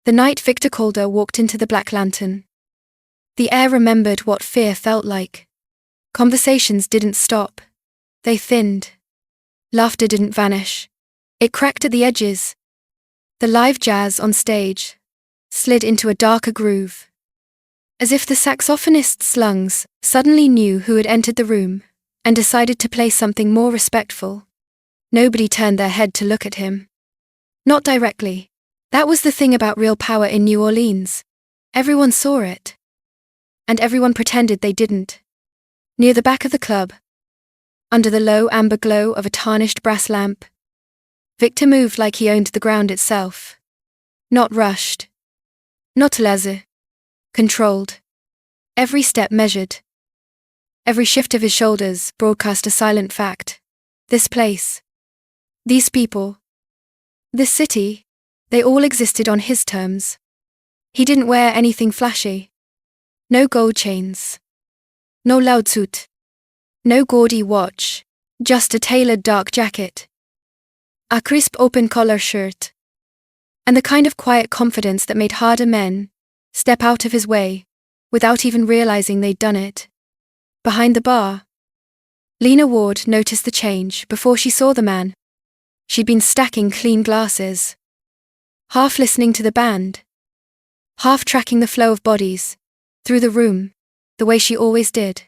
The night Victor Calder walked into the Black Lantern. The air remembered what fear felt like. Conversations didn't stop. They thinned. Laughter didn't vanish. It cracked at the edges. The live jazz on stage slid into a darker groove. As if the saxophonist's lungs suddenly knew who had entered the room and decided to play something more respectful. Nobody turned their head to look at him. Not directly. That was the thing about real power in New Orleans. Everyone saw it. And everyone pretended they didn't. Near the back of the club, under the low amber glow of a tarnished brass lamp, Victor moved like he owned the ground itself. Not rushed. Not laissé. Controlled. Every step measured. Every shift of his shoulders broadcast a silent fact. This place. These people. This city. They all existed on his terms. He didn't wear anything flashy. No gold chains. No loud suit. No gaudy watch. Just a tailored dark jacket. A crisp open-collar shirt. And the kind of quiet confidence that made harder men step out of his way without even realizing they'd done it. Behind the bar, Lena Ward noticed the change before she saw the man. She'd been stacking clean glasses, half listening to the band, half tracking the flow of bodies through the room, the way she always did.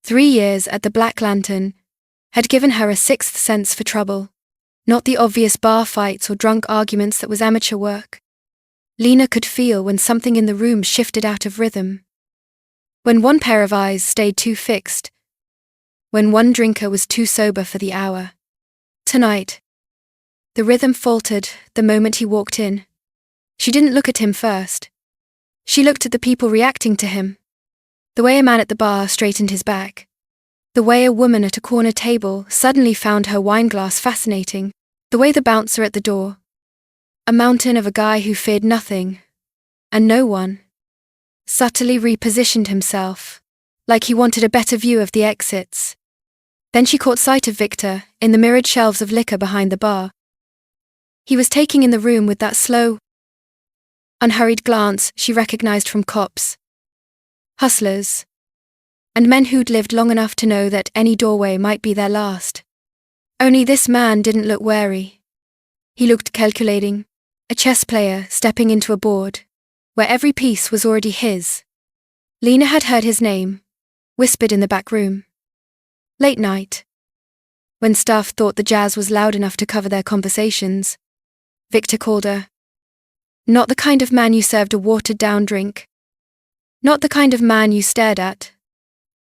3 years at the Black Lantern had given her a sixth sense for trouble, not the obvious bar fights or drunk arguments that was amateur work. Lena could feel when something in the room shifted out of rhythm, when one pair of eyes stayed too fixed, when one drinker was too sober for the hour. Tonight, the rhythm faltered the moment he walked in. She didn't look at him first. She looked at the people reacting to him. The way a man at the bar straightened his back. The way a woman at a corner table suddenly found her wineglass fascinating. The way the bouncer at the door, a mountain of a guy who feared nothing and no one, subtly repositioned himself, like he wanted a better view of the exits. Then she caught sight of Victor in the mirrored shelves of liquor behind the bar. He was taking in the room with that slow, unhurried glance she recognized from cops, hustlers, and men who'd lived long enough to know that any doorway might be their last. Only this man didn't look wary. He looked calculating, a chess player stepping into a board, where every piece was already his. Lena had heard his name, whispered in the back room. Late night, when staff thought the jazz was loud enough to cover their conversations, Victor Calder. Not the kind of man you served a watered-down drink. Not the kind of man you stared at.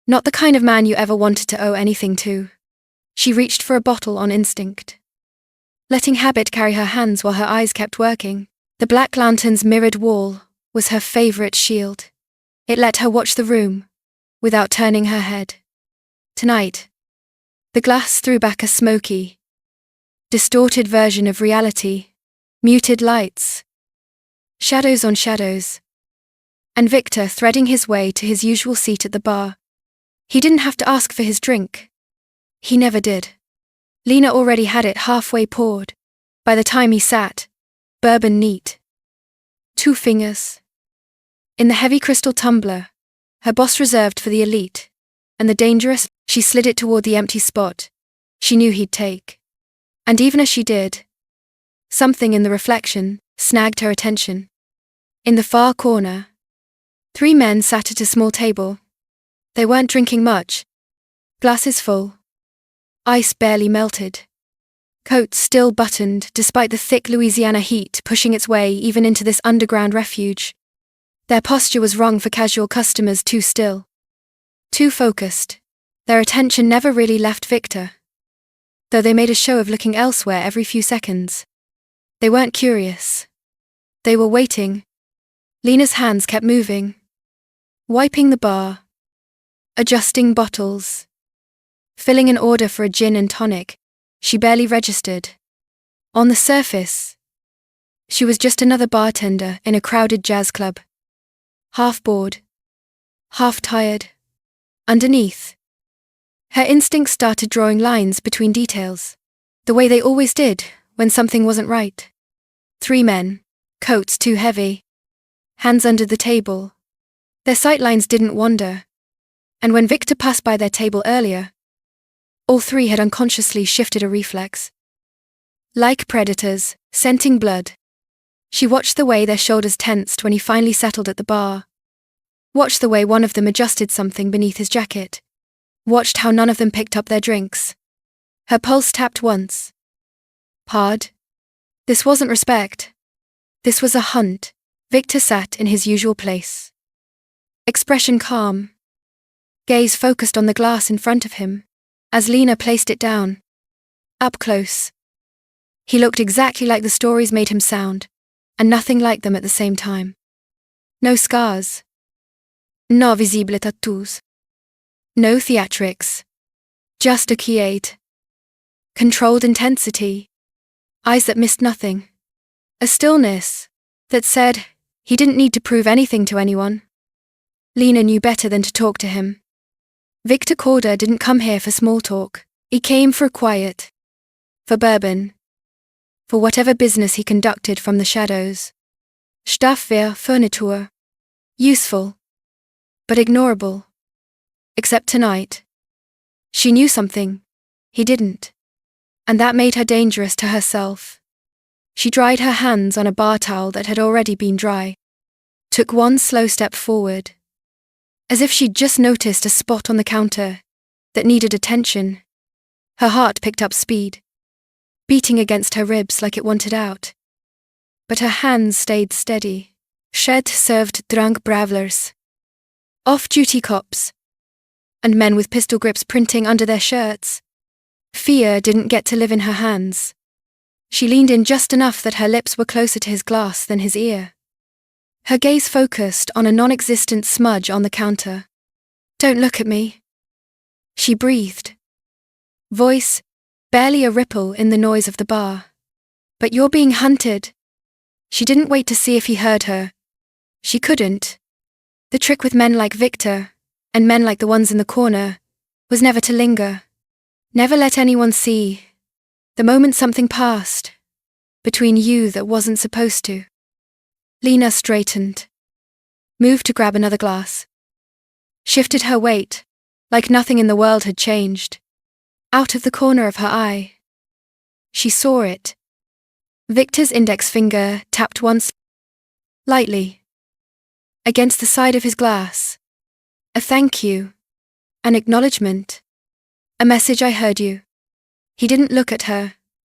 Not the kind of man you ever wanted to owe anything to. She reached for a bottle on instinct, letting habit carry her hands while her eyes kept working. The Black Lantern's mirrored wall was her favorite shield. It let her watch the room without turning her head. Tonight, the glass threw back a smoky, distorted version of reality. Muted lights, shadows on shadows, and Victor threading his way to his usual seat at the bar. He didn't have to ask for his drink. He never did. Lena already had it halfway poured. By the time he sat, bourbon neat. 2 fingers. In the heavy crystal tumbler, her boss reserved for the elite, and the dangerous, she slid it toward the empty spot she knew he'd take. And even as she did, something in the reflection snagged her attention. In the far corner, 3 men sat at a small table. They weren't drinking much. Glasses full. Ice barely melted. Coats still buttoned despite the thick Louisiana heat pushing its way even into this underground refuge. Their posture was wrong for casual customers, too still. Too focused. Their attention never really left Victor, though they made a show of looking elsewhere every few seconds. They weren't curious. They were waiting. Lena's hands kept moving, wiping the bar, adjusting bottles, filling an order for a gin and tonic she barely registered. On the surface, she was just another bartender in a crowded jazz club. Half bored, half tired. Underneath, her instincts started drawing lines between details, the way they always did when something wasn't right. 3 men, coats too heavy, hands under the table. Their sightlines didn't wander, and when Victor passed by their table earlier, all three had unconsciously shifted a reflex. Like predators, scenting blood. She watched the way their shoulders tensed when he finally settled at the bar. Watched the way one of them adjusted something beneath his jacket. Watched how none of them picked up their drinks. Her pulse tapped once. Pard. This wasn't respect. This was a hunt. Victor sat in his usual place. Expression calm. Gaze focused on the glass in front of him, as Lena placed it down. Up close. He looked exactly like the stories made him sound, and nothing like them at the same time. No scars. No visible tattoos. No theatrics. Just a quiet. Controlled intensity. Eyes that missed nothing. A stillness that said he didn't need to prove anything to anyone. Lena knew better than to talk to him. Victor Corder didn't come here for small talk. He came for quiet. For bourbon. For whatever business he conducted from the shadows. Staffwehr Furnitur. Useful. But ignorable. Except tonight. She knew something. He didn't. And that made her dangerous to herself. She dried her hands on a bar towel that had already been dry. Took one slow step forward. As if she'd just noticed a spot on the counter that needed attention. Her heart picked up speed, beating against her ribs like it wanted out. But her hands stayed steady. Shed served drunk bravlers. Off-duty cops. And men with pistol grips printing under their shirts. Fear didn't get to live in her hands. She leaned in just enough that her lips were closer to his glass than his ear. Her gaze focused on a non-existent smudge on the counter. Don't look at me. She breathed. Voice, barely a ripple in the noise of the bar. But you're being hunted. She didn't wait to see if he heard her. She couldn't. The trick with men like Victor, and men like the ones in the corner, was never to linger. Never let anyone see. The moment something passed. Between you that wasn't supposed to. Lena straightened. Moved to grab another glass. Shifted her weight, like nothing in the world had changed. Out of the corner of her eye. She saw it. Victor's index finger tapped once. Lightly. Against the side of his glass. A thank you. An acknowledgement. A message I heard you. He didn't look at her.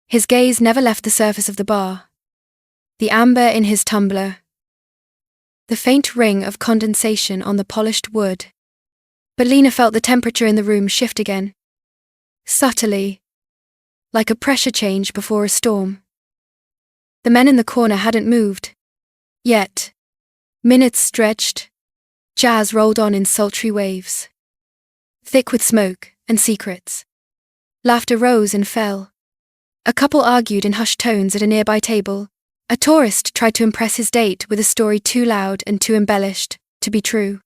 His gaze never left the surface of the bar. The amber in his tumbler. The faint ring of condensation on the polished wood. But Lena felt the temperature in the room shift again. Subtly. Like a pressure change before a storm. The men in the corner hadn't moved. Yet. Minutes stretched. Jazz rolled on in sultry waves. Thick with smoke and secrets. Laughter rose and fell. A couple argued in hushed tones at a nearby table. A tourist tried to impress his date with a story too loud and too embellished to be true.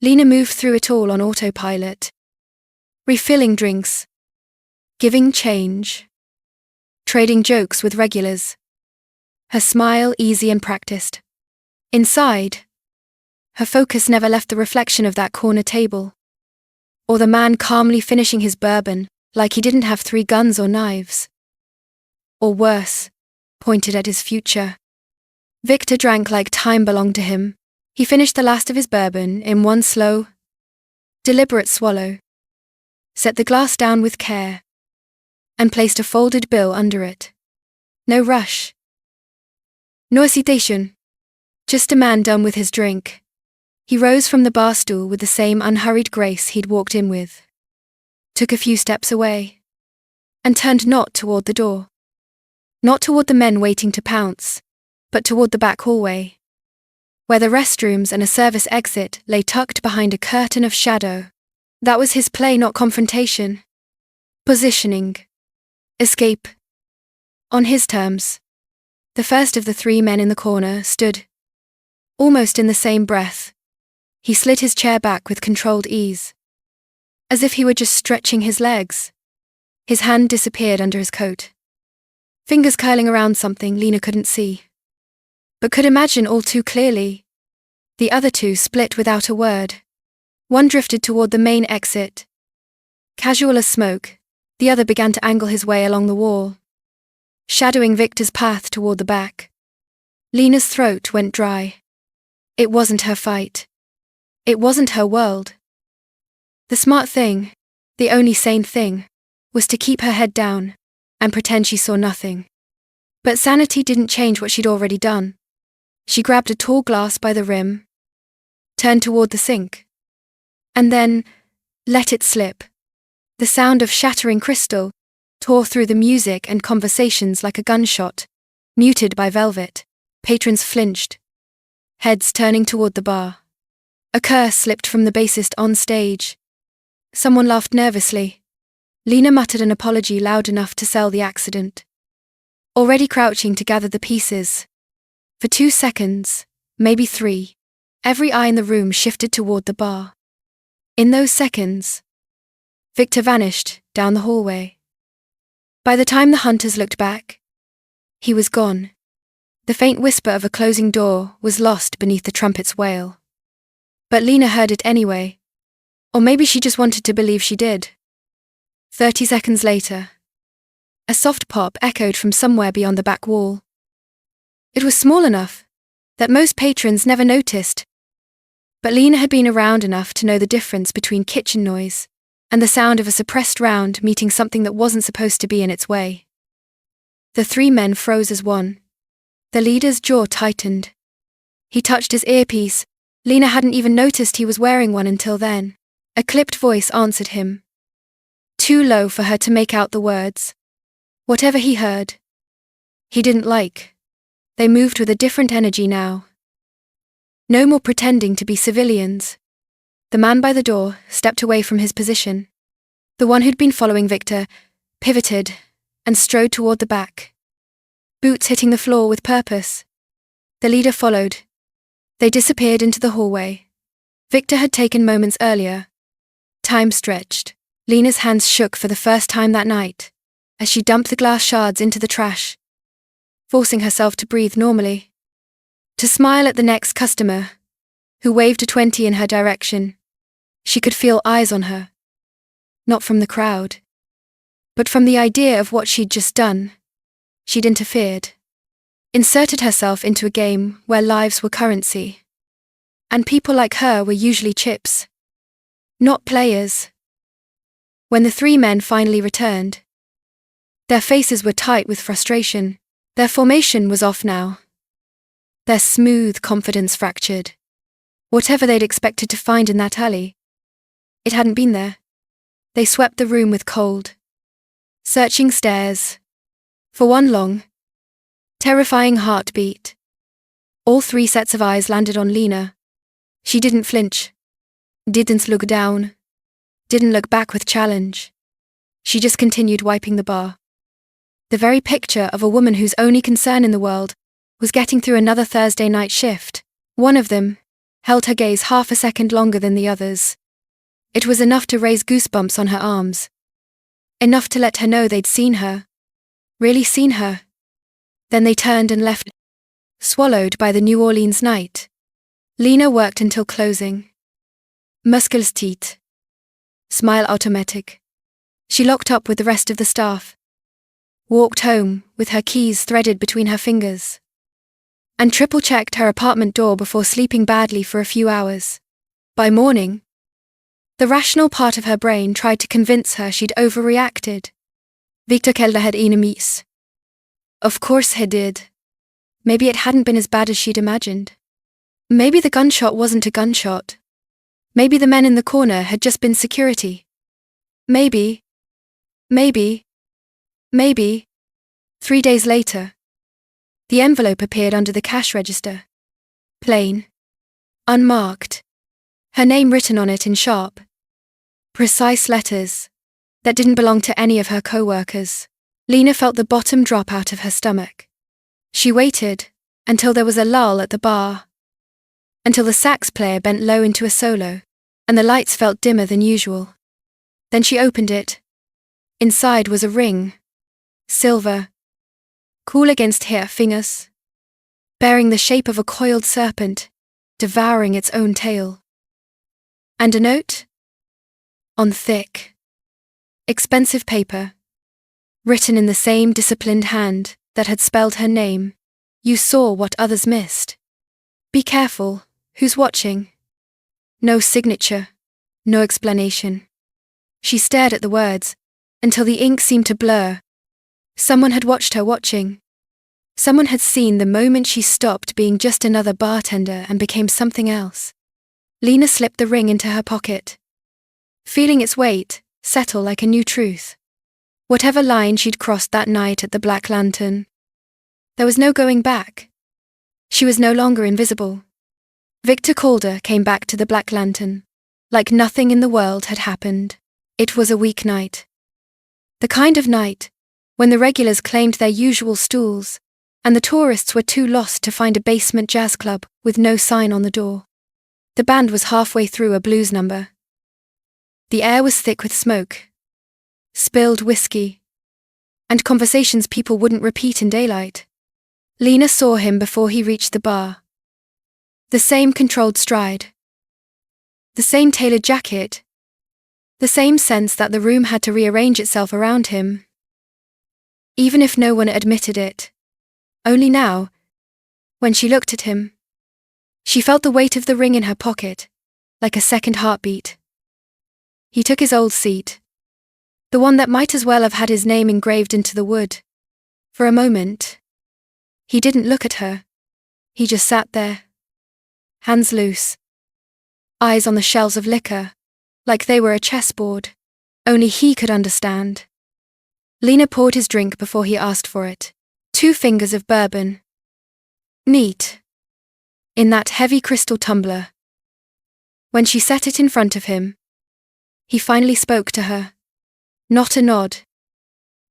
Lena moved through it all on autopilot. Refilling drinks. Giving change. Trading jokes with regulars. Her smile easy and practiced. Inside, her focus never left the reflection of that corner table. Or the man calmly finishing his bourbon, like he didn't have 3 guns or knives. Or worse, pointed at his future. Victor drank like time belonged to him. He finished the last of his bourbon in one slow, deliberate swallow. Set the glass down with care. And placed a folded bill under it. No rush. No hesitation. Just a man done with his drink. He rose from the bar stool with the same unhurried grace he'd walked in with. Took a few steps away. And turned not toward the door. Not toward the men waiting to pounce, but toward the back hallway. Where the restrooms and a service exit lay tucked behind a curtain of shadow. That was his play, not confrontation. Positioning. Escape. On his terms. The first of the 3 men in the corner stood. Almost in the same breath. He slid his chair back with controlled ease. As if he were just stretching his legs. His hand disappeared under his coat. Fingers curling around something Lena couldn't see. but could imagine all too clearly. The other two split without a word. One drifted toward the main exit. Casual as smoke, the other began to angle his way along the wall, shadowing Victor's path toward the back. Lena's throat went dry. It wasn't her fight. It wasn't her world. The smart thing, the only sane thing, was to keep her head down and pretend she saw nothing. But sanity didn't change what she'd already done. She grabbed a tall glass by the rim, turned toward the sink, and then let it slip. The sound of shattering crystal tore through the music and conversations like a gunshot, muted by velvet. Patrons flinched, heads turning toward the bar. A curse slipped from the bassist on stage. Someone laughed nervously. Lena muttered an apology loud enough to sell the accident. Already crouching to gather the pieces. For 2 seconds, maybe 3, every eye in the room shifted toward the bar. In those seconds, Victor vanished down the hallway. By the time the hunters looked back, he was gone. The faint whisper of a closing door was lost beneath the trumpet's wail. But Lena heard it anyway. Or maybe she just wanted to believe she did. 30 seconds later, a soft pop echoed from somewhere beyond the back wall. It was small enough that most patrons never noticed, but Lena had been around enough to know the difference between kitchen noise and the sound of a suppressed round meeting something that wasn't supposed to be in its way. The 3 men froze as one. The leader's jaw tightened. He touched his earpiece. Lena hadn't even noticed he was wearing one until then. A clipped voice answered him. Too low for her to make out the words. Whatever he heard, he didn't like. They moved with a different energy now. No more pretending to be civilians. The man by the door stepped away from his position. The one who'd been following Victor pivoted and strode toward the back, boots hitting the floor with purpose. The leader followed. They disappeared into the hallway. Victor had taken moments earlier. Time stretched. Lena's hands shook for the first time that night as she dumped the glass shards into the trash, forcing herself to breathe normally, to smile at the next customer, who waved a 20 in her direction. She could feel eyes on her. Not from the crowd, but from the idea of what she'd just done. She'd interfered, inserted herself into a game where lives were currency. And people like her were usually chips, not players. When the 3 men finally returned, their faces were tight with frustration. Their formation was off now. Their smooth confidence fractured. Whatever they'd expected to find in that alley, it hadn't been there. They swept the room with cold, searching stares. For one long, terrifying heartbeat. All 3 sets of eyes landed on Lena. She didn't flinch, didn't look down, didn't look back with challenge. She just continued wiping the bar. The very picture of a woman whose only concern in the world was getting through another Thursday night shift. One of them held her gaze half a second longer than the others. It was enough to raise goosebumps on her arms. Enough to let her know they'd seen her. Really seen her. Then they turned and left, swallowed by the New Orleans night. Lena worked until closing. Muscles tight. Smile automatic. She locked up with the rest of the staff. Walked home with her keys threaded between her fingers. And triple-checked her apartment door before sleeping badly for a few hours. By morning, the rational part of her brain tried to convince her she'd overreacted. Victor Kelder had enemies. Of course he did. Maybe it hadn't been as bad as she'd imagined. Maybe the gunshot wasn't a gunshot. Maybe the men in the corner had just been security. Maybe. 3 days later, the envelope appeared under the cash register. Plain. Unmarked. Her name written on it in sharp, precise letters that didn't belong to any of her co-workers. Lena felt the bottom drop out of her stomach. She waited until there was a lull at the bar, until the sax player bent low into a solo, and the lights felt dimmer than usual. Then she opened it. Inside was a ring. Silver. Cool against her fingers. bearing the shape of a coiled serpent, devouring its own tail. And a note? On thick, expensive paper, written in the same disciplined hand that had spelled her name. You saw what others missed. Be careful, who's watching? No signature, no explanation. She stared at the words, until the ink seemed to blur. Someone had watched her watching. Someone had seen the moment she stopped being just another bartender and became something else. Lena slipped the ring into her pocket, feeling its weight settle like a new truth. Whatever line she'd crossed that night at the Black Lantern, there was no going back. She was no longer invisible. Victor Calder came back to the Black Lantern, like nothing in the world had happened. It was a weeknight. The kind of night when the regulars claimed their usual stools, and the tourists were too lost to find a basement jazz club with no sign on the door. The band was halfway through a blues number. The air was thick with smoke, spilled whiskey, and conversations people wouldn't repeat in daylight. Lena saw him before he reached the bar. The same controlled stride, the same tailored jacket, the same sense that the room had to rearrange itself around him. Even if no one admitted it. Only now, when she looked at him, she felt the weight of the ring in her pocket, like a second heartbeat. He took his old seat, the one that might as well have had his name engraved into the wood. For a moment, he didn't look at her. He just sat there, hands loose, eyes on the shelves of liquor, like they were a chessboard. Only he could understand. Lena poured his drink before he asked for it. 2 fingers of bourbon. Neat. In that heavy crystal tumbler. When she set it in front of him, he finally spoke to her. Not a nod.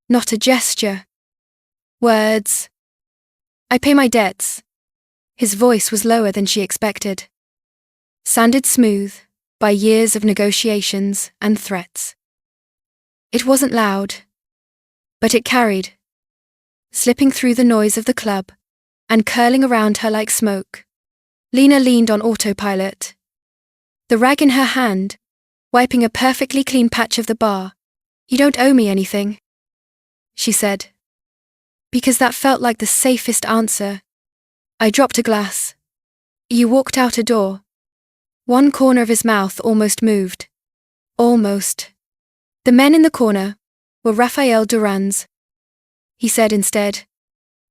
Not a gesture. Words. I pay my debts. His voice was lower than she expected. Sanded smooth by years of negotiations and threats. It wasn't loud, but it carried, slipping through the noise of the club and curling around her like smoke. Lena leaned on autopilot, the rag in her hand, wiping a perfectly clean patch of the bar. You don't owe me anything, she said, because that felt like the safest answer. I dropped a glass. You walked out a door. One corner of his mouth almost moved. Almost. The men in the corner were Rafael Duran's. He said instead,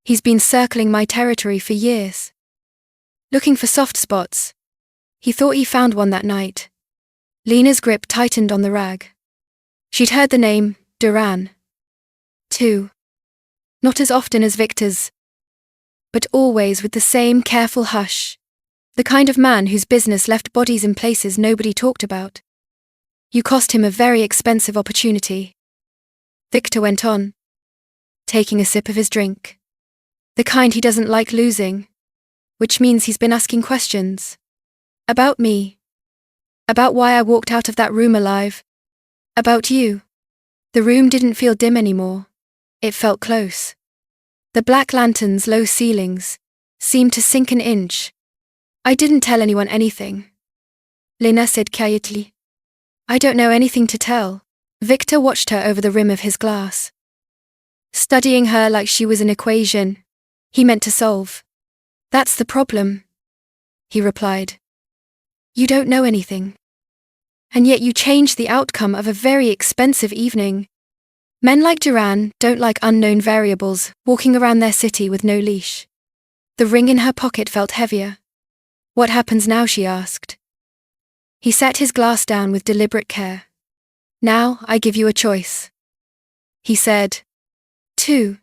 he's been circling my territory for years. Looking for soft spots. He thought he found one that night. Lena's grip tightened on the rag. She'd heard the name, Duran, too. Not as often as Victor's, but always with the same careful hush. The kind of man whose business left bodies in places nobody talked about. You cost him a very expensive opportunity. Victor went on, taking a sip of his drink. The kind he doesn't like losing, which means he's been asking questions. About me. About why I walked out of that room alive. About you. The room didn't feel dim anymore. It felt close. The Black Lantern's low ceilings seemed to sink an inch. I didn't tell anyone anything, Lena said quietly. I don't know anything to tell. Victor watched her over the rim of his glass, studying her like she was an equation he meant to solve. That's the problem, he replied. You don't know anything. And yet you changed the outcome of a very expensive evening. Men like Duran don't like unknown variables walking around their city with no leash. The ring in her pocket felt heavier. What happens now, she asked. He set his glass down with deliberate care. Now I give you a choice, he said. 2.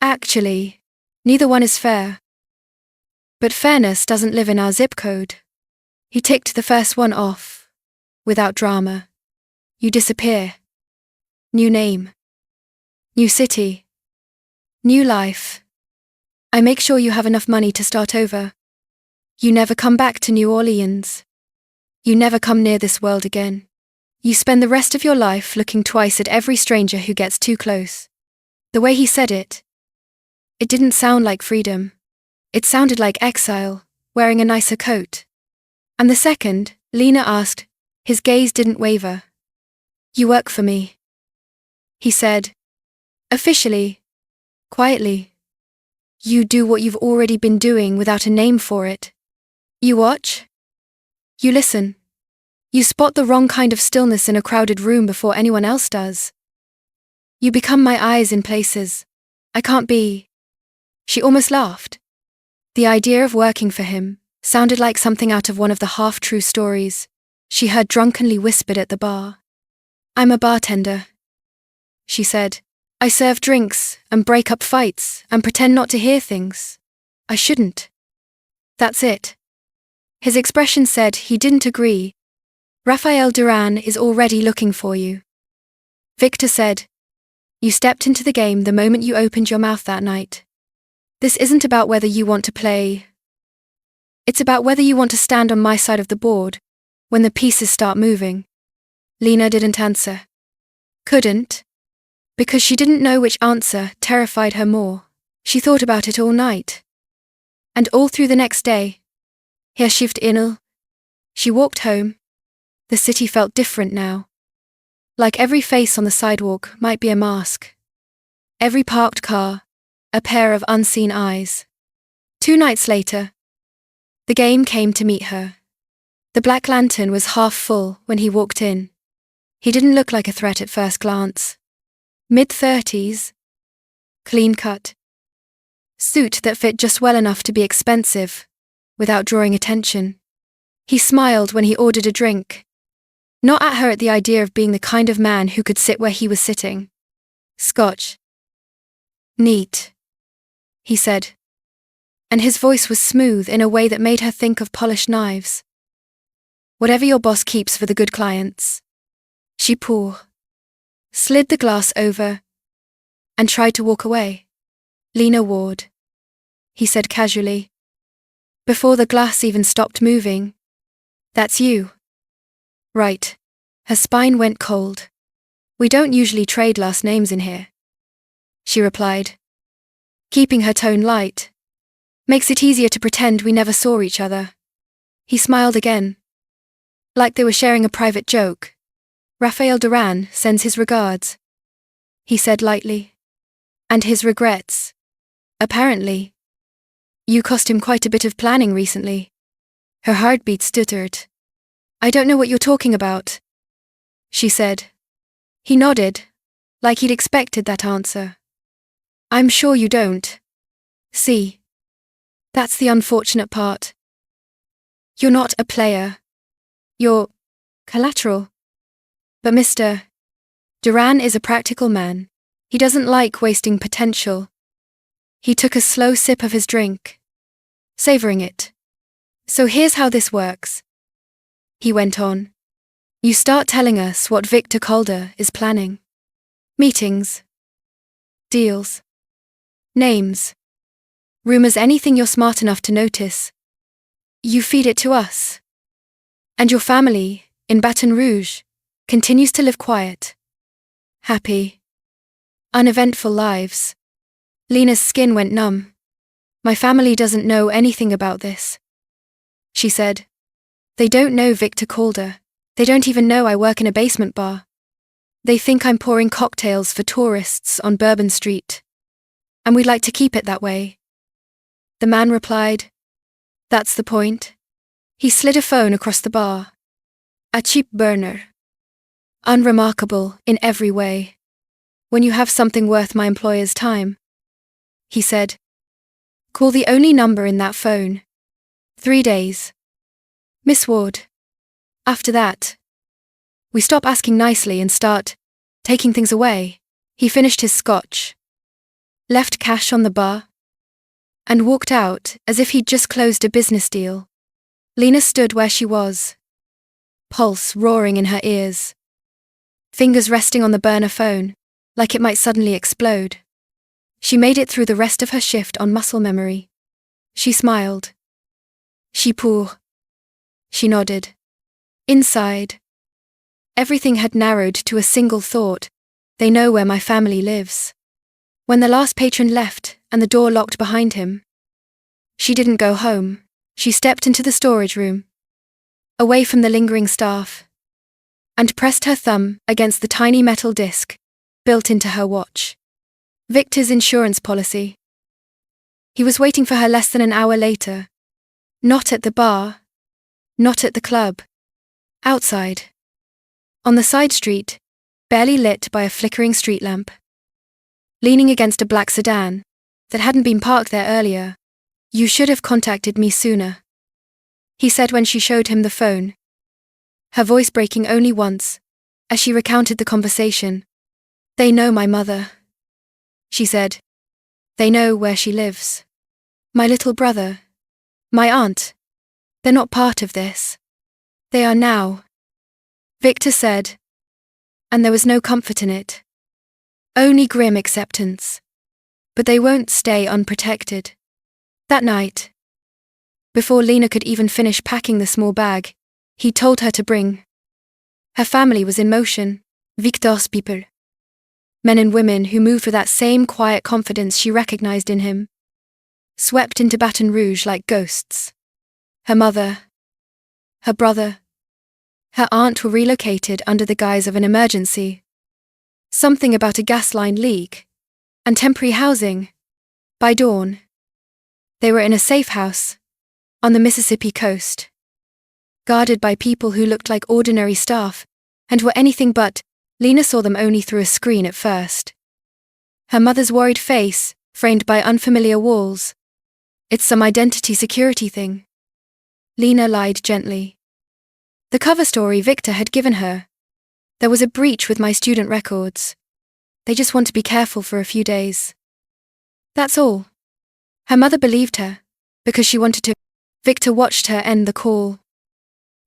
Actually, neither one is fair. But fairness doesn't live in our zip code. He ticked the first one off, without drama. You disappear. New name. New city. New life. I make sure you have enough money to start over. You never come back to New Orleans. You never come near this world again. You spend the rest of your life looking twice at every stranger who gets too close. The way he said it didn't sound like freedom. It sounded like exile, wearing a nicer coat. And the second, Lena asked, his gaze didn't waver. You work for me, he said. Officially. Quietly. You do what you've already been doing without a name for it. You watch. You listen. You spot the wrong kind of stillness in a crowded room before anyone else does. You become my eyes in places I can't be. She almost laughed. The idea of working for him sounded like something out of one of the half-true stories she heard drunkenly whispered at the bar. I'm a bartender, she said. I serve drinks and break up fights and pretend not to hear things I shouldn't. That's it. His expression said he didn't agree. Rafael Duran is already looking for you. Victor said, you stepped into the game the moment you opened your mouth that night. This isn't about whether you want to play. It's about whether you want to stand on my side of the board when the pieces start moving. Lena didn't answer. Couldn't. Because she didn't know which answer terrified her more. She thought about it all night. And all through the next day. Her Shift Inel. She walked home. The city felt different now. Like every face on the sidewalk might be a mask. Every parked car, a pair of unseen eyes. 2 nights later, the game came to meet her. The Black Lantern was half full when he walked in. He didn't look like a threat at first glance. Mid-30s, clean-cut. Suit that fit just well enough to be expensive, without drawing attention. He smiled when he ordered a drink. Not at her at the idea of being the kind of man who could sit where he was sitting. Scotch. Neat, he said. And his voice was smooth in a way that made her think of polished knives. Whatever your boss keeps for the good clients. She slid the glass over, and tried to walk away. Lena Ward, he said casually. Before the glass even stopped moving. That's you. Right. Her spine went cold. We don't usually trade last names in here, she replied, keeping her tone light. Makes it easier to pretend we never saw each other. He smiled again. Like they were sharing a private joke. Rafael Duran sends his regards, he said lightly. And his regrets. Apparently. You cost him quite a bit of planning recently. Her heartbeat stuttered. I don't know what you're talking about, she said. He nodded, like he'd expected that answer. I'm sure you don't. See. That's the unfortunate part. You're not a player. You're collateral. But Mr. Duran is a practical man. He doesn't like wasting potential. He took a slow sip of his drink, savoring it. So here's how this works, he went on. You start telling us what Victor Calder is planning. Meetings. Deals. Names. Rumors, anything you're smart enough to notice. You feed it to us. And your family, in Baton Rouge, continues to live quiet. Happy. Uneventful lives. Lena's skin went numb. My family doesn't know anything about this, she said. They don't know Victor Calder. They don't even know I work in a basement bar. They think I'm pouring cocktails for tourists on Bourbon Street. And we'd like to keep it that way. The man replied, That's the point. He slid a phone across the bar. A cheap burner. Unremarkable in every way. When you have something worth my employer's time, he said. Call the only number in that phone. 3 days. Miss Ward. After that, we stop asking nicely and start taking things away. He finished his scotch, left cash on the bar, and walked out as if he'd just closed a business deal. Lena stood where she was, pulse roaring in her ears, fingers resting on the burner phone, like it might suddenly explode. She made it through the rest of her shift on muscle memory. She smiled. She nodded. Inside, everything had narrowed to a single thought. They know where my family lives. When the last patron left and the door locked behind him, She didn't go home. She stepped into the storage room, away from the lingering staff, and pressed her thumb against the tiny metal disc built into her watch. Victor's insurance policy. He was waiting for her less than an hour later. Not at the bar. Not at the club. Outside. On the side street, barely lit by a flickering street lamp. Leaning against a black sedan that hadn't been parked there earlier. "You should have contacted me sooner," he said when she showed him the phone, her voice breaking only once as she recounted the conversation. "They know my mother," she said. "They know where she lives. My little brother. My aunt. They're not part of this. They are now," Victor said, and there was no comfort in it. Only grim acceptance. But they won't stay unprotected. That night, before Lena could even finish packing the small bag he told her to bring, her family was in motion. Victor's people. Men and women who moved with that same quiet confidence she recognized in him. Swept into Baton Rouge like ghosts. Her mother, her brother, her aunt were relocated under the guise of an emergency. Something about a gas line leak and temporary housing. By dawn, they were in a safe house on the Mississippi coast, guarded by people who looked like ordinary staff and were anything but. Lena saw them only through a screen at first. Her mother's worried face, framed by unfamiliar walls. "It's some identity security thing," Lena lied gently. "The cover story Victor had given her. There was a breach with my student records. They just want to be careful for a few days. That's all." Her mother believed her, because she wanted to. Victor watched her end the call,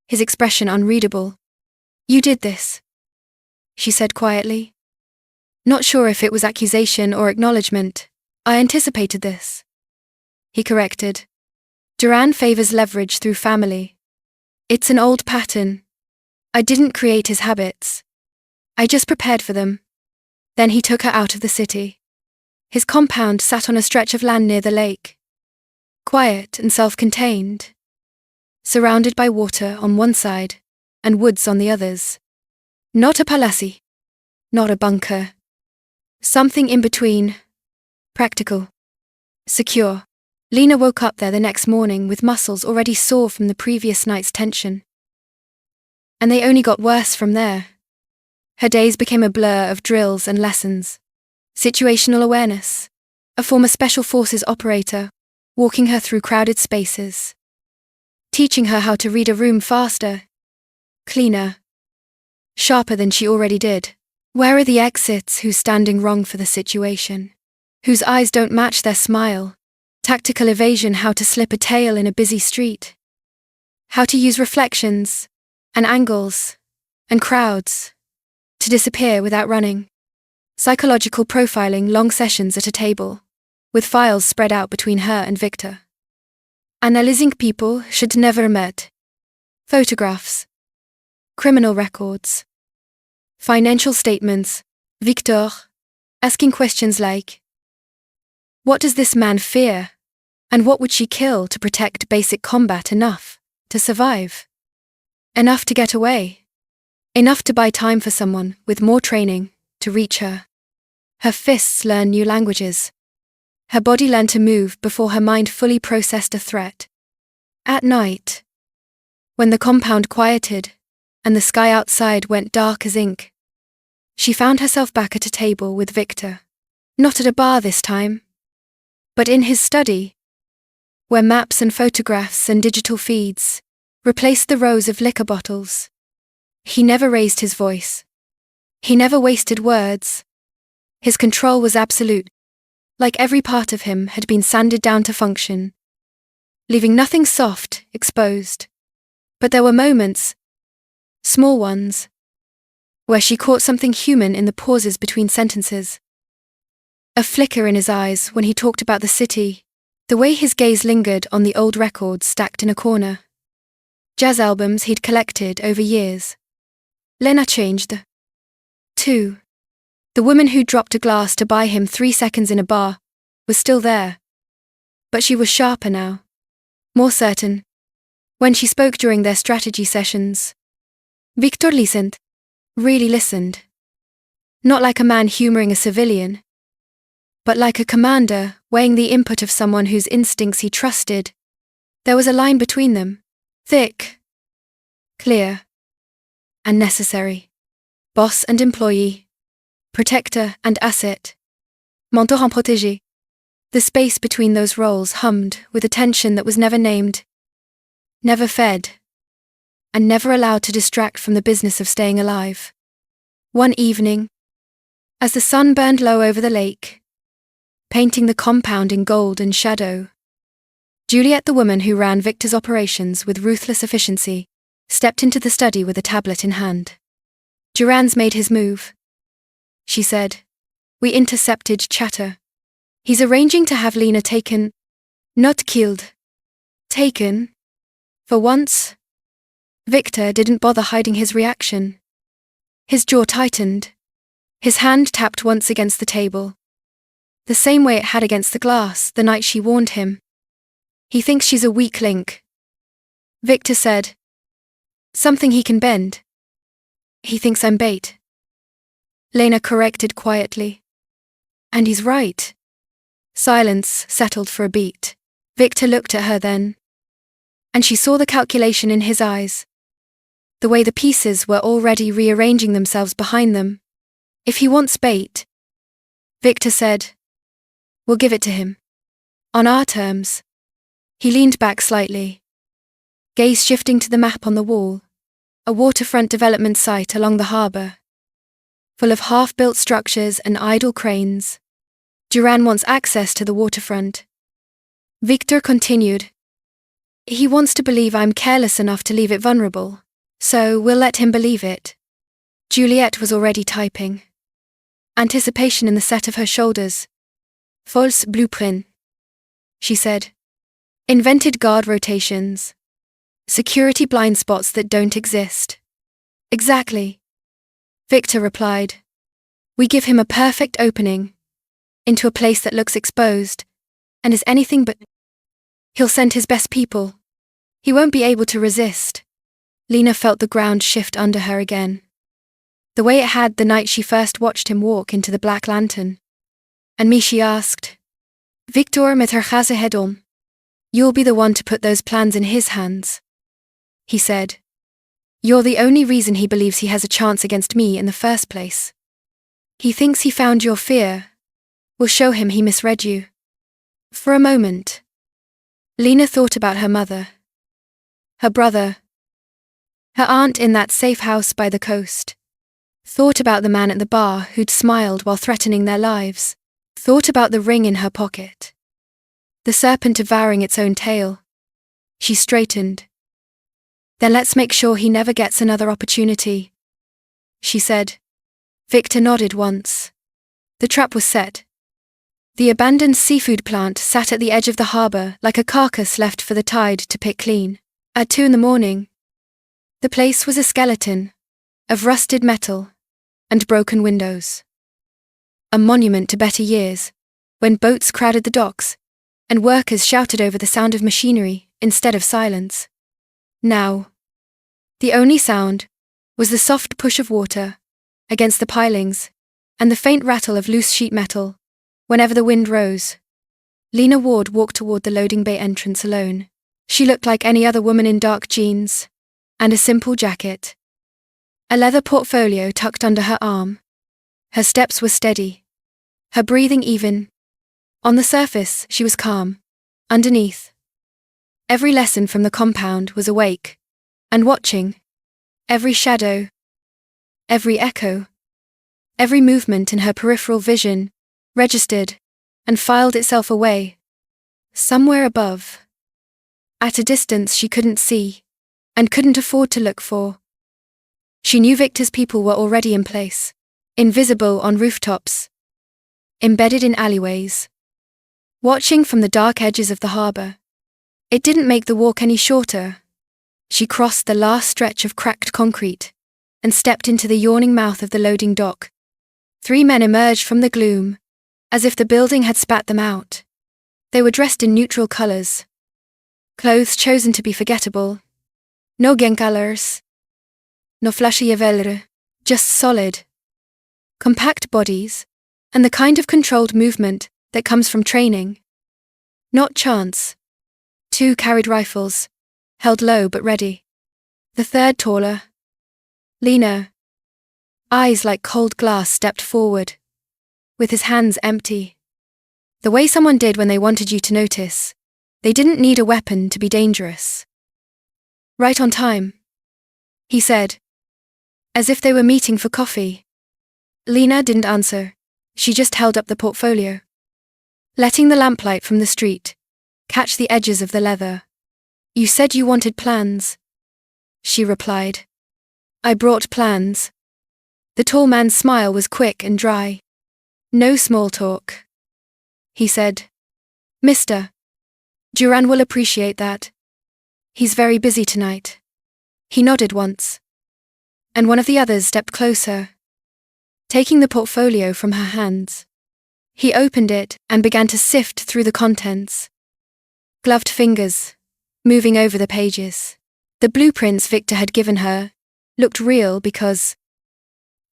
his expression unreadable. "You did this," she said quietly. Not sure if it was accusation or acknowledgement. "I anticipated this," he corrected. "Duran favors leverage through family. It's an old pattern. I didn't create his habits. I just prepared for them." Then he took her out of the city. His compound sat on a stretch of land near the lake. Quiet and self-contained. Surrounded by water on one side and woods on the others. Not a palace. Not a bunker. Something in between. Practical. Secure. Lena woke up there the next morning with muscles already sore from the previous night's tension. And they only got worse from there. Her days became a blur of drills and lessons. Situational awareness. A former Special Forces operator, walking her through crowded spaces. Teaching her how to read a room faster. Cleaner. Sharper than she already did. Where are the exits? Who's standing wrong for the situation? Whose eyes don't match their smile? Tactical evasion. How to slip a tail in a busy street. How to use reflections, and angles, and crowds, to disappear without running. Psychological profiling. Long sessions at a table, with files spread out between her and Victor. Analyzing people should never met. Photographs. Criminal records. Financial statements. Victor. Asking questions like, what does this man fear? And what would she kill to protect? Basic combat. Enough to survive. Enough to get away. Enough to buy time for someone with more training to reach her. Her fists learn new languages. Her body learned to move before her mind fully processed a threat. At night, when the compound quieted and the sky outside went dark as ink, she found herself back at a table with Victor. Not at a bar this time, but in his study, where maps and photographs and digital feeds replaced the rows of liquor bottles. He never raised his voice. He never wasted words. His control was absolute, like every part of him had been sanded down to function, leaving nothing soft, exposed. But there were moments, small ones, where she caught something human in the pauses between sentences. A flicker in his eyes when he talked about the city, the way his gaze lingered on the old records stacked in a corner. Jazz albums he'd collected over years. Lena changed. Too. The woman who dropped a glass to buy him 3 seconds in a bar was still there. But she was sharper now. More certain. When she spoke during their strategy sessions, Victor listened. Really listened. Not like a man humoring a civilian, but like a commander weighing the input of someone whose instincts he trusted. There was a line between them. Thick. Clear. And necessary. Boss and employee. Protector and asset. Mentor protégé. The space between those roles hummed with a tension that was never named, never fed, and never allowed to distract from the business of staying alive. One evening, as the sun burned low over the lake, painting the compound in gold and shadow, Juliet, the woman who ran Victor's operations with ruthless efficiency, stepped into the study with a tablet in hand. Duran's made his move, she said. We intercepted chatter. He's arranging to have Lena taken, not killed. Taken? For once? Victor didn't bother hiding his reaction. His jaw tightened. His hand tapped once against the table. The same way it had against the glass the night she warned him. He thinks she's a weak link. Victor said. Something he can bend. He thinks I'm bait. Lena corrected quietly. And he's right. Silence settled for a beat. Victor looked at her then. And she saw the calculation in his eyes. The way the pieces were already rearranging themselves behind them. If he wants bait, Victor said, we'll give it to him. On our terms. He leaned back slightly. Gaze shifting to the map on the wall. A waterfront development site along the harbour. Full of half-built structures and idle cranes. Duran wants access to the waterfront. Victor continued. He wants to believe I'm careless enough to leave it vulnerable, so we'll let him believe it. Juliet was already typing. Anticipation in the set of her shoulders. False blueprint, she said. Invented guard rotations. Security blind spots that don't exist. Exactly. Victor replied. We give him a perfect opening. Into a place that looks exposed, and is anything but. He'll send his best people. He won't be able to resist. Lena felt the ground shift under her again. The way it had the night she first watched him walk into the Black Lantern. And me, she asked. Victor met haar gazen head on. You'll be the one to put those plans in his hands. He said. You're the only reason he believes he has a chance against me in the first place. He thinks he found your fear. We'll show him he misread you. For a moment, Lena thought about her mother, her brother, her aunt in that safe house by the coast. Thought about the man at the bar who'd smiled while threatening their lives. Thought about the ring in her pocket. The serpent devouring its own tail. She straightened. Then let's make sure he never gets another opportunity, she said. Victor nodded once. The trap was set. The abandoned seafood plant sat at the edge of the harbour like a carcass left for the tide to pick clean. At 2 a.m, the place was a skeleton of rusted metal and broken windows. A monument to better years, when boats crowded the docks and workers shouted over the sound of machinery instead of silence. Now, the only sound was the soft push of water against the pilings and the faint rattle of loose sheet metal whenever the wind rose. Lena Ward walked toward the loading bay entrance alone. She looked like any other woman in dark jeans and a simple jacket. A leather portfolio tucked under her arm. Her steps were steady, her breathing even. On the surface, she was calm. Underneath, every lesson from the compound was awake and watching. Every shadow, every echo, every movement in her peripheral vision registered and filed itself away. Somewhere above. At a distance she couldn't see and couldn't afford to look for. She knew Victor's people were already in place, invisible on rooftops, embedded in alleyways, watching from the dark edges of the harbour. It didn't make the walk any shorter. She crossed the last stretch of cracked concrete and stepped into the yawning mouth of the loading dock. 3 men emerged from the gloom, as if the building had spat them out. They were dressed in neutral colors. Clothes chosen to be forgettable. No gencolors. No flashy juwelry. Just solid, compact bodies, and the kind of controlled movement that comes from training. Not chance. 2 carried rifles, held low but ready. The third taller. Leaner. Eyes like cold glass stepped forward, with his hands empty. The way someone did when they wanted you to notice. They didn't need a weapon to be dangerous. Right on time, he said, as if they were meeting for coffee. Lena didn't answer. She just held up the portfolio, letting the lamplight from the street catch the edges of the leather. You said you wanted plans, she replied. I brought plans. The tall man's smile was quick and dry. No small talk, he said. Mr. Duran will appreciate that. He's very busy tonight. He nodded once, and one of the others stepped closer, taking the portfolio from her hands. He opened it and began to sift through the contents. Gloved fingers, moving over the pages. The blueprints Victor had given her looked real because,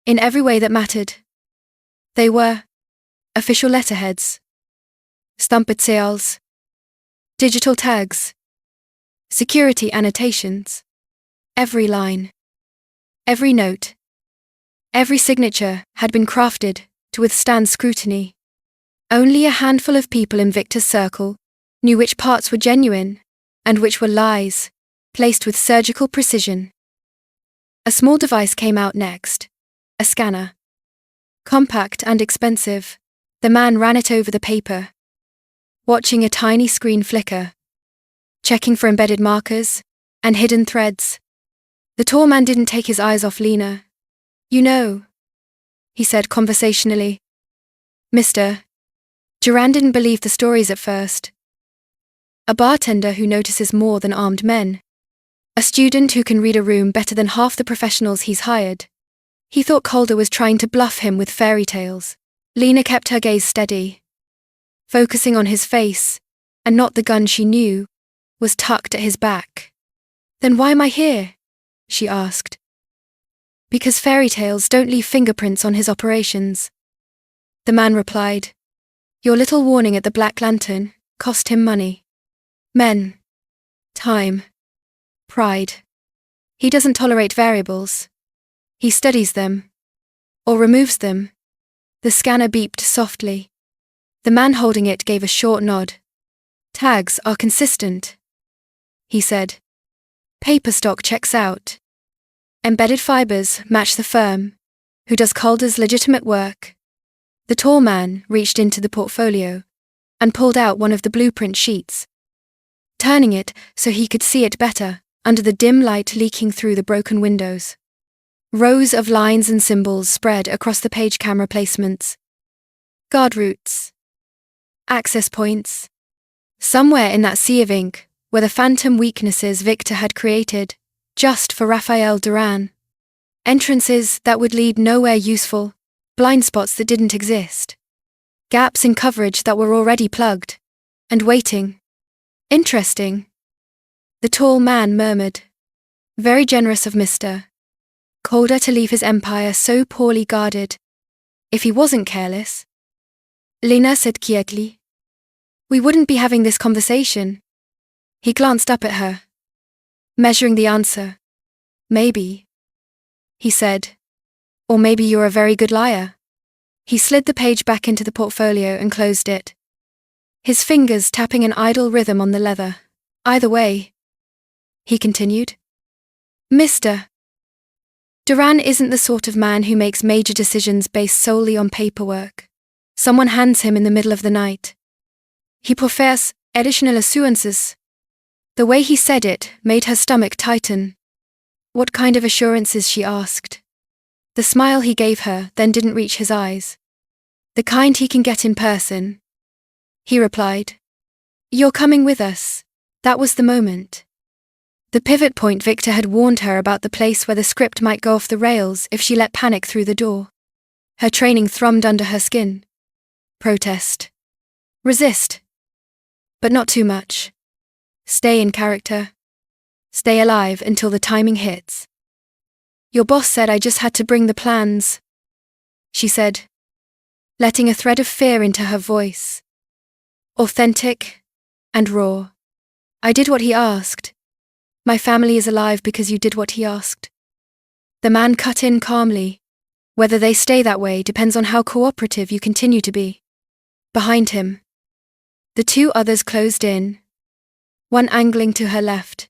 in every way that mattered, they were official letterheads, stampetseals, digital tags, security annotations. Every line, every note, every signature had been crafted to withstand scrutiny. Only a handful of people in Victor's circle knew which parts were genuine and which were lies, placed with surgical precision. A small device came out next, a scanner. Compact and expensive, the man ran it over the paper, watching a tiny screen flicker, checking for embedded markers and hidden threads. The tall man didn't take his eyes off Lena. You know, he said conversationally. Mr. Duran didn't believe the stories at first. A bartender who notices more than armed men. A student who can read a room better than half the professionals he's hired. He thought Calder was trying to bluff him with fairy tales. Lena kept her gaze steady, focusing on his face, and not the gun she knew was tucked at his back. Then why am I here? She asked. Because fairy tales don't leave fingerprints on his operations. The man replied. Your little warning at the Black Lantern cost him money. Men. Time. Pride. He doesn't tolerate variables. He studies them. Or removes them. The scanner beeped softly. The man holding it gave a short nod. Tags are consistent, he said. Paper stock checks out. Embedded fibers match the firm, who does Calder's legitimate work. The tall man reached into the portfolio and pulled out one of the blueprint sheets, turning it so he could see it better under the dim light leaking through the broken windows. Rows of lines and symbols spread across the page camera placements. Guard routes. Access points. Somewhere in that sea of ink were the phantom weaknesses Victor had created, just for Raphael Duran. Entrances that would lead nowhere useful, blind spots that didn't exist. Gaps in coverage that were already plugged. And waiting. Interesting. The tall man murmured. Very generous of Mr. Calder to leave his empire so poorly guarded. If he wasn't careless. Lena said quietly. We wouldn't be having this conversation. He glanced up at her, measuring the answer. Maybe, he said. Or maybe you're a very good liar. He slid the page back into the portfolio and closed it, his fingers tapping an idle rhythm on the leather. Either way, he continued. Mr. Duran isn't the sort of man who makes major decisions based solely on paperwork. Someone hands him in the middle of the night. He prefers additional assurances. The way he said it made her stomach tighten. What kind of assurances, she asked. The smile he gave her then didn't reach his eyes. The kind he can get in person. He replied. You're coming with us. That was the moment. The pivot point Victor had warned her about, the place where the script might go off the rails if she let panic through the door. Her training thrummed under her skin. Protest. Resist. But not too much. Stay in character. Stay alive until the timing hits. Your boss said I just had to bring the plans, she said, letting a thread of fear into her voice. Authentic and raw. I did what he asked. My family is alive because you did what he asked. The man cut in calmly. Whether they stay that way depends on how cooperative you continue to be. Behind him, the two others closed in, one angling to her left,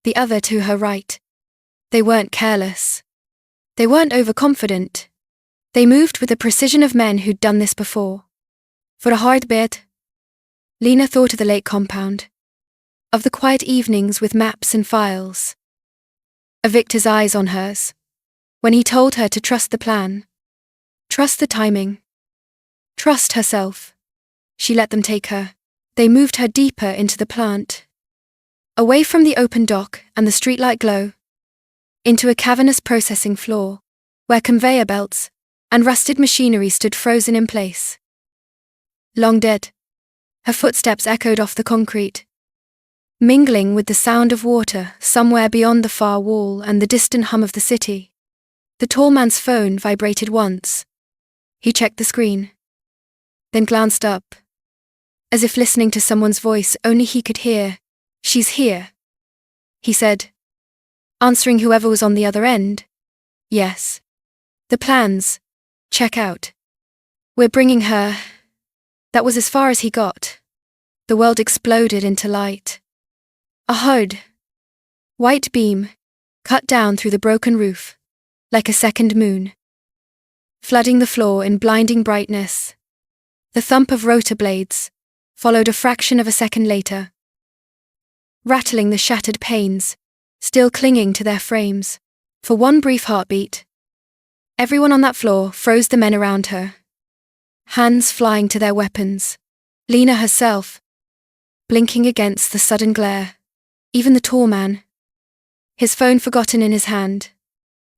the other to her right. They weren't careless. They weren't overconfident. They moved with the precision of men who'd done this before. For a hard bit, Lena thought of the lake compound, of the quiet evenings with maps and files, of Victor's eyes on hers, when he told her to trust the plan, trust the timing, trust herself. She let them take her. They moved her deeper into the plant, away from the open dock and the streetlight glow, into a cavernous processing floor, where conveyor belts and rusted machinery stood frozen in place. Long dead. Her footsteps echoed off the concrete, mingling with the sound of water somewhere beyond the far wall and the distant hum of the city. The tall man's phone vibrated once. He checked the screen, then glanced up, as if listening to someone's voice only he could hear. She's here, he said, answering whoever was on the other end. Yes. The plans. Check out. We're bringing her. That was as far as he got. The world exploded into light. A hard, white beam cut down through the broken roof, like a second moon, flooding the floor in blinding brightness. The thump of rotor blades followed a fraction of a second later, rattling the shattered panes, still clinging to their frames. For one brief heartbeat, everyone on that floor froze, the men around her, hands flying to their weapons. Lena herself, blinking against the sudden glare. Even the tall man, his phone forgotten in his hand.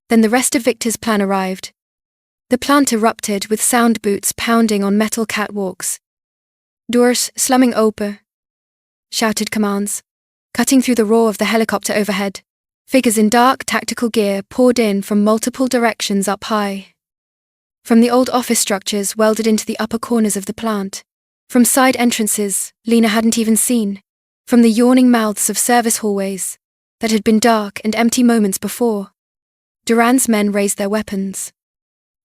Then the rest of Victor's plan arrived. The plant erupted with sound boots pounding on metal catwalks, doors slamming open, shouted commands, cutting through the roar of the helicopter overhead. Figures in dark tactical gear poured in from multiple directions up high. From the old office structures welded into the upper corners of the plant. From side entrances Lena hadn't even seen. From the yawning mouths of service hallways that had been dark and empty moments before. Duran's men raised their weapons.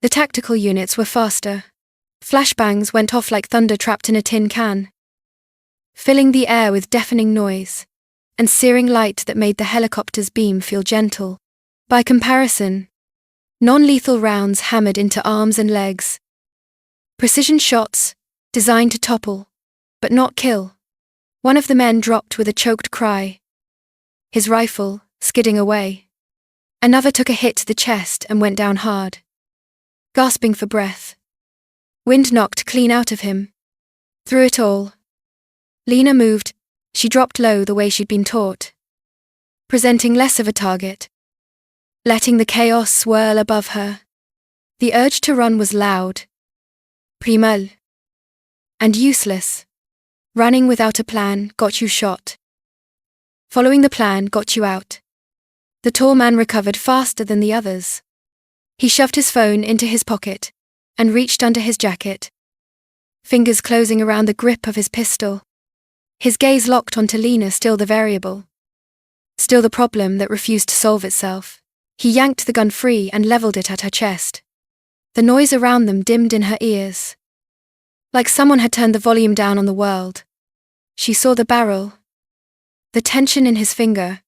The tactical units were faster. Flashbangs went off like thunder trapped in a tin can, filling the air with deafening noise and searing light that made the helicopter's beam feel gentle. By comparison, non-lethal rounds hammered into arms and legs. Precision shots, designed to topple, but not kill. One of the men dropped with a choked cry, his rifle skidding away. Another took a hit to the chest and went down hard, gasping for breath. Wind knocked clean out of him. Through it all, Lena moved. She dropped low the way she'd been taught, presenting less of a target, letting the chaos swirl above her. The urge to run was loud, primal, and useless. Running without a plan got you shot. Following the plan got you out. The tall man recovered faster than the others. He shoved his phone into his pocket and reached under his jacket, fingers closing around the grip of his pistol. His gaze locked onto Lena, still the variable, still the problem that refused to solve itself. He yanked the gun free and leveled it at her chest. The noise around them dimmed in her ears, like someone had turned the volume down on the world. She saw the barrel, the tension in his finger,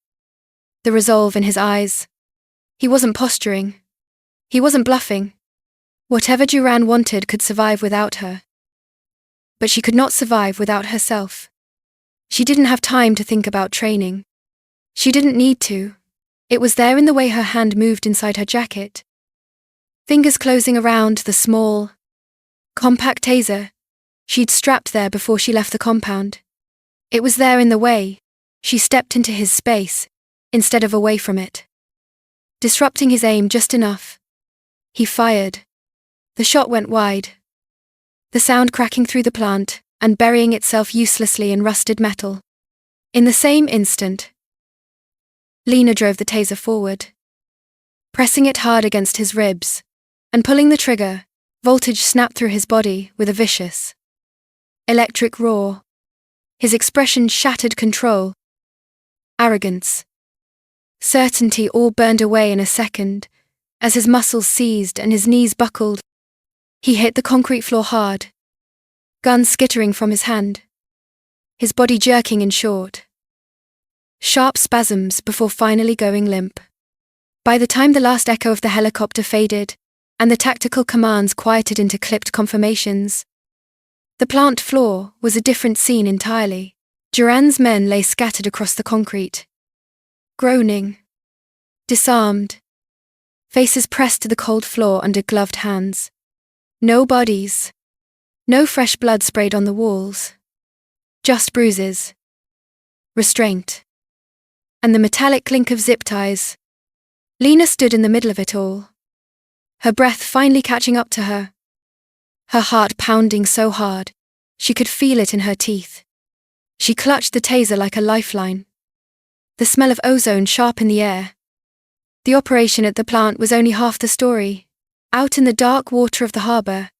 the resolve in his eyes. He wasn't posturing. He wasn't bluffing. Whatever Duran wanted could survive without her. But she could not survive without herself. She didn't have time to think about training. She didn't need to. It was there in the way her hand moved inside her jacket. Fingers closing around the small, compact taser she'd strapped there before she left the compound. It was there in the way she stepped into his space instead of away from it, disrupting his aim just enough. He fired. The shot went wide, the sound cracking through the plant and burying itself uselessly in rusted metal. In the same instant, Lena drove the taser forward, pressing it hard against his ribs, and pulling the trigger. Voltage snapped through his body with a vicious, electric roar. His expression shattered control, arrogance, certainty all burned away in a second, as his muscles seized and his knees buckled. He hit the concrete floor hard, gun skittering from his hand, his body jerking in short, sharp spasms before finally going limp. By the time the last echo of the helicopter faded, and the tactical commands quieted into clipped confirmations, the plant floor was a different scene entirely. Duran's men lay scattered across the concrete, groaning, disarmed, faces pressed to the cold floor under gloved hands. No bodies, no fresh blood sprayed on the walls, just bruises, restraint, and the metallic clink of zip ties. Lena stood in the middle of it all, her breath finally catching up to her, her heart pounding so hard, she could feel it in her teeth. She clutched the taser like a lifeline, the smell of ozone sharp in the air. The operation at the plant was only half the story. Out in the dark water of the harbor,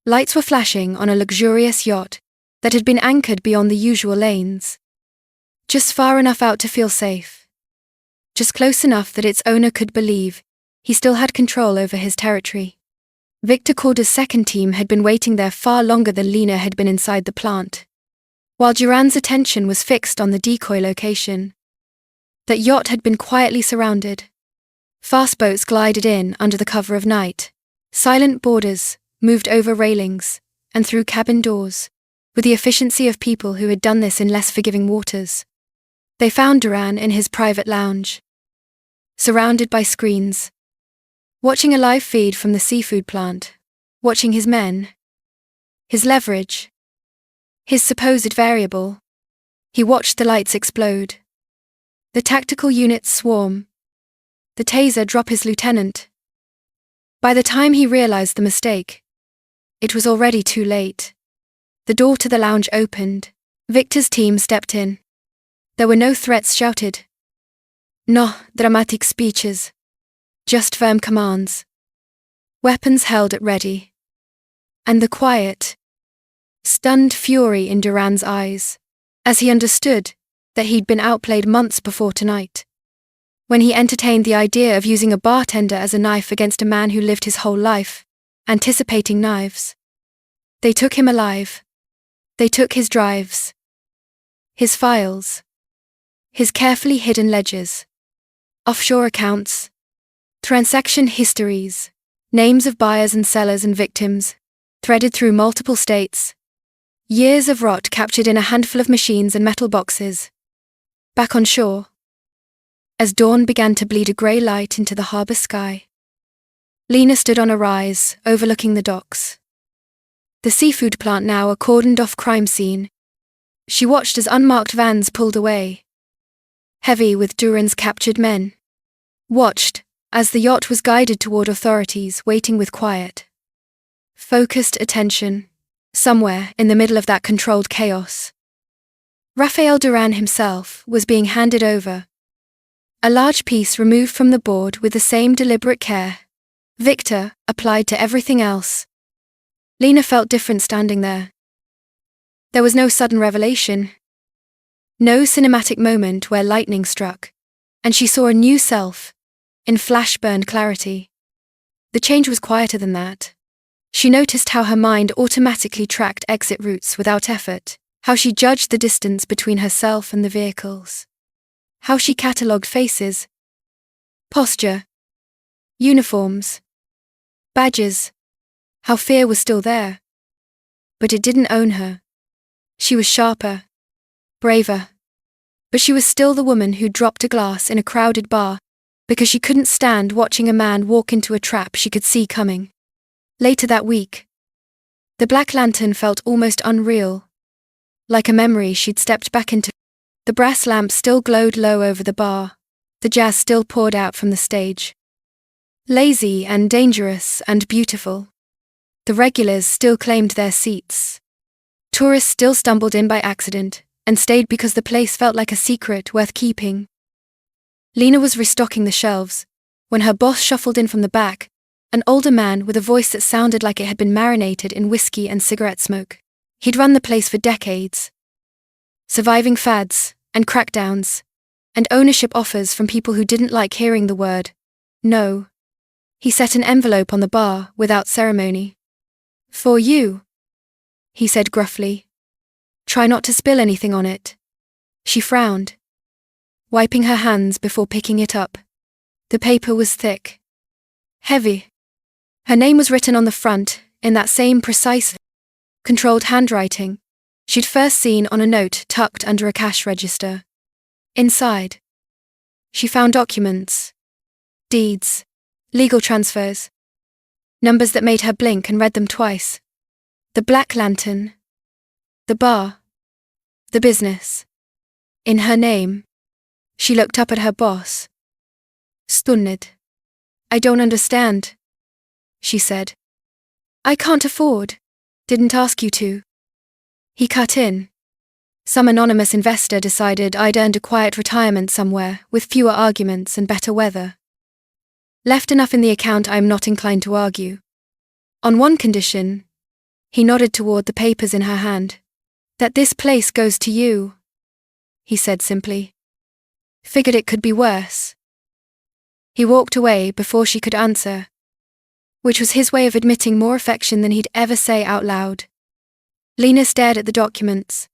lights were flashing on a luxurious yacht that had been anchored beyond the usual lanes, just far enough out to feel safe, just close enough that its owner could believe he still had control over his territory. Victor Corder's second team had been waiting there far longer than Lena had been inside the plant. While Duran's attention was fixed on the decoy location, that yacht had been quietly surrounded. Fast boats glided in under the cover of night. Silent boarders moved over railings and through cabin doors, with the efficiency of people who had done this in less forgiving waters. They found Duran in his private lounge, surrounded by screens, watching a live feed from the seafood plant, watching his men, his leverage, his supposed variable. He watched the lights explode, the tactical units swarm, the taser drop his lieutenant. By the time he realized the mistake, it was already too late. The door to the lounge opened. Victor's team stepped in. There were no threats shouted. No dramatic speeches. Just firm commands. Weapons held at ready. And the quiet, stunned fury in Duran's eyes, as he understood that he'd been outplayed months before tonight, when he entertained the idea of using a bartender as a knife against a man who lived his whole life, anticipating knives. They took him alive. They took his drives, his files, his carefully hidden ledgers, offshore accounts, transaction histories, names of buyers and sellers and victims, threaded through multiple states, years of rot captured in a handful of machines and metal boxes. Back on shore, as dawn began to bleed a grey light into the harbour sky, Lena stood on a rise overlooking the docks. The seafood plant now a cordoned-off crime scene. She watched as unmarked vans pulled away, heavy with Duran's captured men. Watched as the yacht was guided toward authorities waiting with quiet, focused attention, somewhere in the middle of that controlled chaos. Rafael Duran himself was being handed over, a large piece removed from the board with the same deliberate care Victor applied to everything else. Lena felt different standing there. There was no sudden revelation, no cinematic moment where lightning struck, and she saw a new self, in flash-burned clarity. The change was quieter than that. She noticed how her mind automatically tracked exit routes without effort, how she judged the distance between herself and the vehicles, how she catalogued faces, posture, uniforms, badges, how fear was still there. But it didn't own her. She was sharper, braver, but she was still the woman who dropped a glass in a crowded bar because she couldn't stand watching a man walk into a trap she could see coming. Later that week, the Black Lantern felt almost unreal, like a memory she'd stepped back into. The brass lamp still glowed low over the bar, the jazz still poured out from the stage. Lazy and dangerous and beautiful, the regulars still claimed their seats. Tourists still stumbled in by accident and stayed because the place felt like a secret worth keeping. Lena was restocking the shelves when her boss shuffled in from the back, an older man with a voice that sounded like it had been marinated in whiskey and cigarette smoke. He'd run the place for decades, surviving fads and crackdowns and ownership offers from people who didn't like hearing the word no. He set an envelope on the bar without ceremony. "For you," he said gruffly. "Try not to spill anything on it." She frowned, wiping her hands before picking it up. The paper was thick, heavy. Her name was written on the front in that same precise, controlled handwriting she'd first seen on a note tucked under a cash register. Inside, she found documents, deeds, legal transfers, numbers that made her blink and read them twice. The Black Lantern, the bar, the business. In her name. She looked up at her boss. Stunned. "I don't understand," she said. "I can't afford. Didn't ask you to." He cut in. "Some anonymous investor decided I'd earned a quiet retirement somewhere with fewer arguments and better weather. Left enough in the account I'm not inclined to argue. On one condition," he nodded toward the papers in her hand, "that this place goes to you," he said simply. "Figured it could be worse." He walked away before she could answer, which was his way of admitting more affection than he'd ever say out loud. Lena stared at the documents,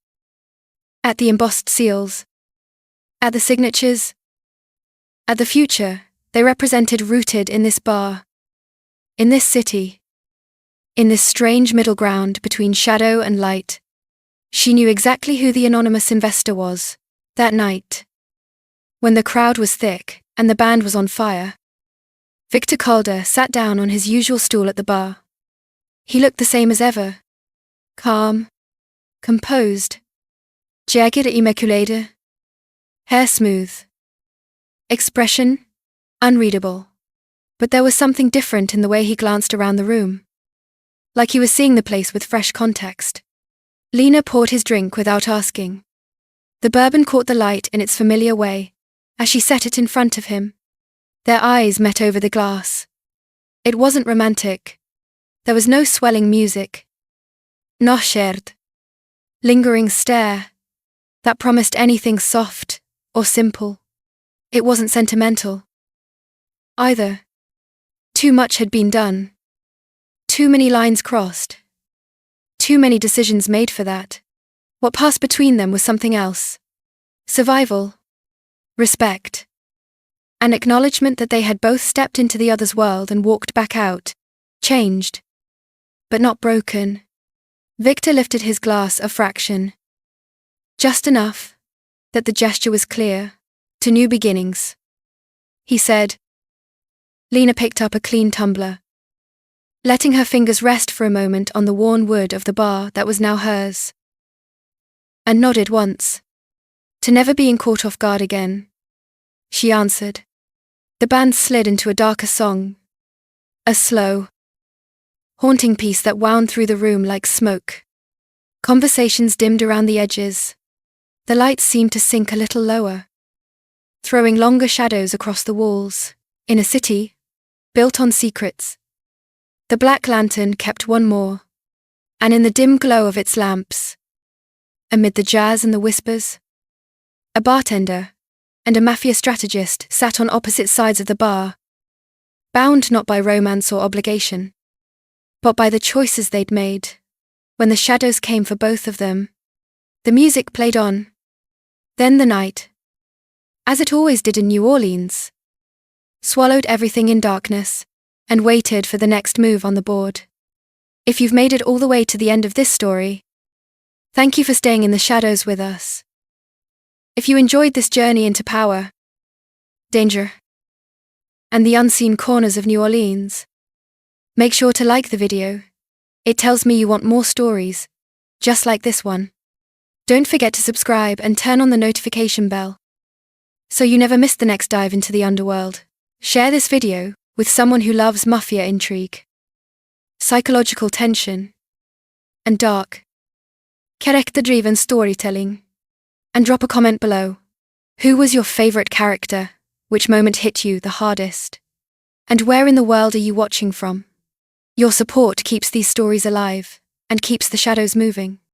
at the embossed seals, at the signatures, at the future they represented rooted in this bar, in this city, in this strange middle ground between shadow and light. She knew exactly who the anonymous investor was, that night, when the crowd was thick and the band was on fire. Victor Calder sat down on his usual stool at the bar. He looked the same as ever. Calm, composed, jagged immaculated, hair smooth. Expression, unreadable. But there was something different in the way he glanced around the room. Like he was seeing the place with fresh context. Lena poured his drink without asking. The bourbon caught the light in its familiar way, as she set it in front of him. Their eyes met over the glass. It wasn't romantic. There was no swelling music. No shared, lingering stare that promised anything soft or simple. It wasn't sentimental either. Too much had been done. Too many lines crossed. Too many decisions made for that. What passed between them was something else. Survival. Respect. An acknowledgement that they had both stepped into the other's world and walked back out. Changed. But not broken. Victor lifted his glass a fraction. Just enough that the gesture was clear. To new beginnings. He said. Lena picked up a clean tumbler, letting her fingers rest for a moment on the worn wood of the bar that was now hers. And nodded once. To never being caught off guard again. She answered. The band slid into a darker song. A slow, haunting piece that wound through the room like smoke. Conversations dimmed around the edges. The lights seemed to sink a little lower, throwing longer shadows across the walls. In a city built on secrets, the Black Lantern kept one more, and in the dim glow of its lamps, amid the jazz and the whispers, a bartender and a mafia strategist sat on opposite sides of the bar, bound not by romance or obligation, but by the choices they'd made. When the shadows came for both of them, the music played on. Then the night, as it always did in New Orleans, swallowed everything in darkness and waited for the next move on the board. If you've made it all the way to the end of this story, thank you for staying in the shadows with us. If you enjoyed this journey into power, danger, and the unseen corners of New Orleans, make sure to like the video. It tells me you want more stories, just like this one. Don't forget to subscribe and turn on the notification bell, so you never miss the next dive into the underworld. Share this video with someone who loves mafia intrigue, psychological tension, and dark, character-driven storytelling. And drop a comment below. Who was your favorite character? Which moment hit you the hardest? And where in the world are you watching from? Your support keeps these stories alive and keeps the shadows moving.